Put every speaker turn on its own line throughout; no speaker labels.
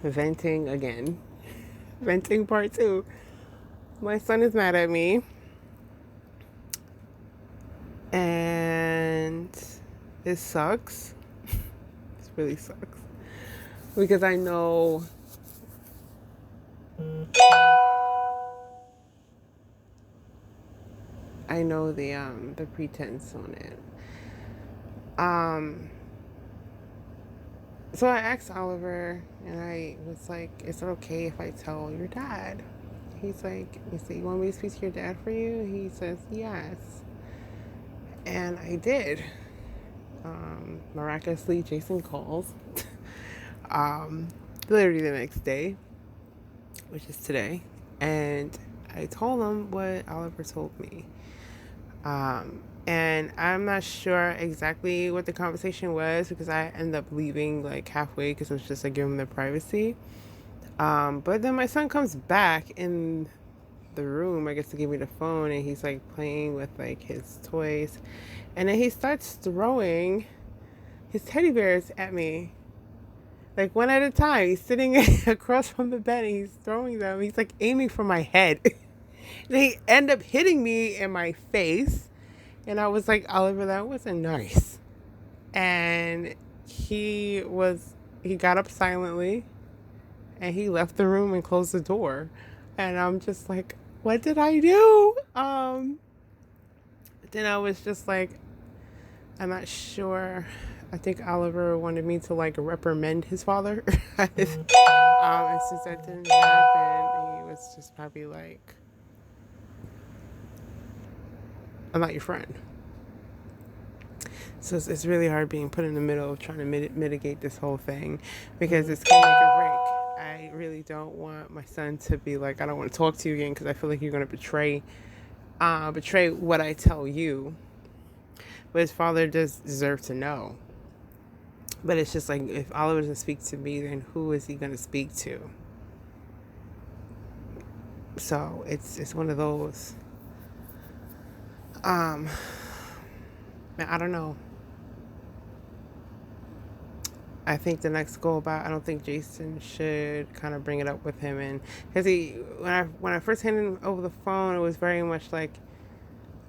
venting again. Venting part two. My son is mad at me, and it sucks. It really sucks because I know the pretense on it. Um, so I asked Oliver, and I was like, "Is it okay if I tell your dad?" He's like, "You say you want me to speak to your dad for you?" He says, "Yes," and I did. Miraculously, Jason calls. um, Literally the next day, which is today, and I told him what Oliver told me. And I'm not sure exactly what the conversation was because I ended up leaving like halfway because it was just like giving him the privacy. But then my son comes back in the room, I guess, to give me the phone, and he's like playing with like his toys, and then he starts throwing his teddy bears at me, like one at a time. He's sitting across from the bed and he's throwing them. He's like aiming for my head. They end up hitting me in my face. And I was like, Oliver, that wasn't nice. And he got up silently and he left the room and closed the door. And I'm just like, what did I do? Then I was just like, I'm not sure. I think Oliver wanted me to like reprimand his father. And since that didn't happen, he was just probably like, I'm not your friend. So it's really hard being put in the middle of trying to mitigate this whole thing because it's going to make or break. I really don't want my son to be like, I don't want to talk to you again because I feel like you're going to betray what I tell you. But his father does deserve to know. But it's just like, if Oliver doesn't speak to me, then who is he going to speak to? So it's one of those. I don't know. I think the next go about, I don't think Jason should kind of bring it up with him, and because when I first handed him over the phone, it was very much like,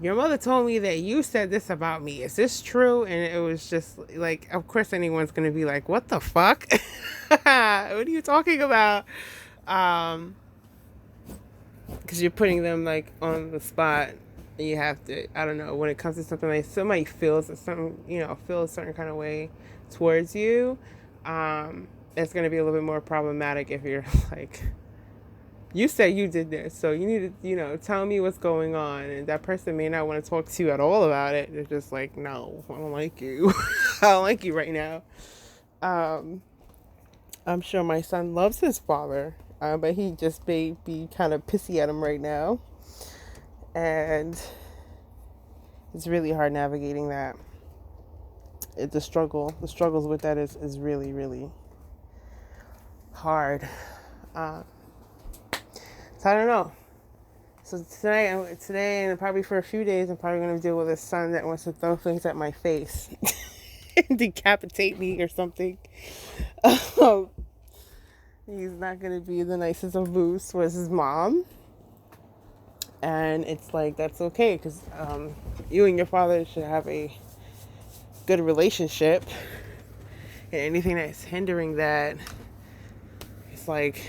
your mother told me that you said this about me. Is this true? And it was just like, of course anyone's gonna be like, what the fuck? What are you talking about? Because you're putting them like on the spot. And you have to, I don't know, when it comes to something like somebody feels a certain kind of way towards you, it's going to be a little bit more problematic if you're like, you said you did this, so you need to, tell me what's going on. And that person may not want to talk to you at all about it. They're just like, no, I don't like you. I don't like you right now. I'm sure my son loves his father, but he just may be kind of pissy at him right now. And it's really hard navigating that. The struggles with that is really, really hard. So I don't know. So today and probably for a few days, I'm probably going to deal with a son that wants to throw things at my face and decapitate me or something. He's not going to be the nicest of boosts with his mom. And it's like, that's okay, because you and your father should have a good relationship. And anything that's hindering that, it's like,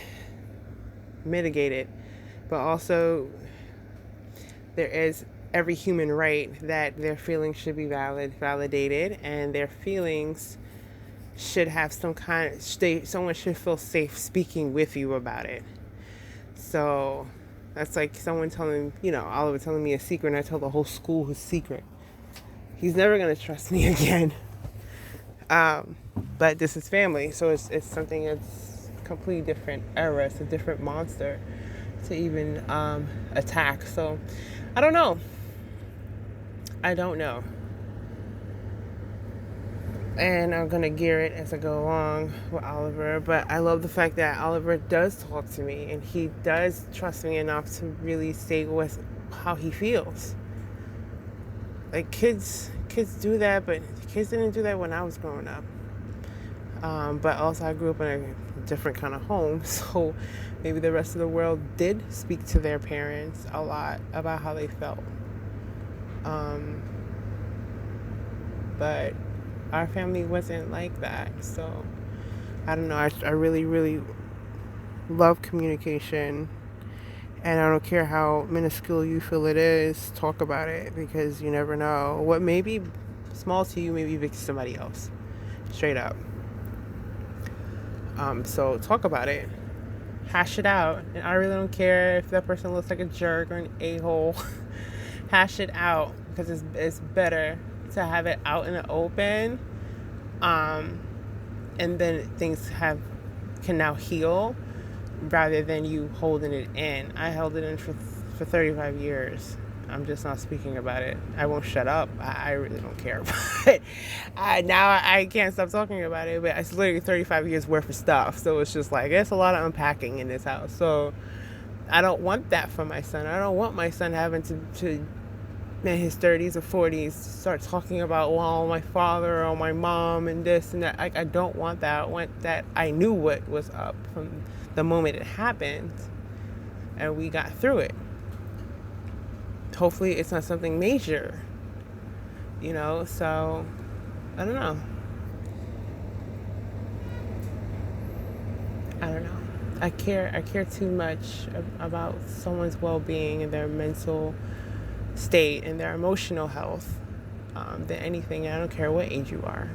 mitigated. But also, there is every human right that their feelings should be validated, and their feelings should have someone should feel safe speaking with you about it. So that's like someone telling, Oliver telling me a secret, and I tell the whole school his secret. He's never going to trust me again. But this is family, so it's something that's completely different era. It's a different monster to even attack. So I don't know. And I'm going to gear it as I go along with Oliver. But I love the fact that Oliver does talk to me, and he does trust me enough to really say how he feels. Like kids do that, but kids didn't do that when I was growing up. But also, I grew up in a different kind of home, so maybe the rest of the world did speak to their parents a lot about how they felt. Um, but our family wasn't like that, so I don't know. I really, really love communication, and I don't care how minuscule you feel it is, talk about it, because you never know. What may be small to you may be big to somebody else. Straight up. So talk about it. Hash it out. And I really don't care if that person looks like a jerk or an a-hole. Hash it out, because it's better to have it out in the open. And then things can now heal rather than you holding it in. I held it in for 35 years. I'm just not speaking about it. I won't shut up. I really don't care. But now I can't stop talking about it. But it's literally 35 years worth of stuff. So it's just like, it's a lot of unpacking in this house. So I don't want that for my son. I don't want my son having to in his 30s or 40s start talking about, well, my father or my mom and this and that. I don't want that. I want that I knew what was up from the moment it happened and we got through it. Hopefully it's not something major, so I don't know. I care too much about someone's well-being and their mental state and their emotional health than anything. I don't care what age you are.